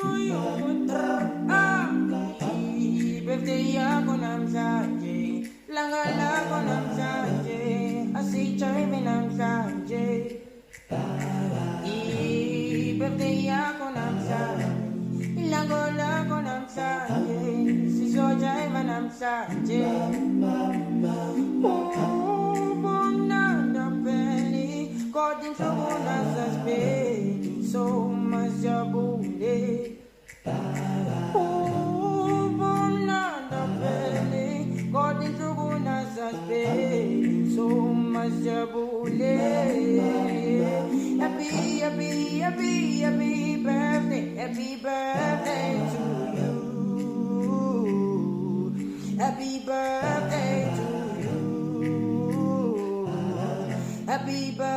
to you. Birthday yako namhlanje, langa lako namhlanje, asijayime namhlanje. Birthday yako namhlanje, ilanga lako namhlanje, sizojayiva namhlanje. Ubumnandi pheli, kodwa inhlobo nazazipheli, so masijabule. Ubumnandi pheli, kodwa inhlobo nazazipheli, so masijabule. Happy, happy, happy, happy birthday to you. Happy birthday to you. Happy birthday.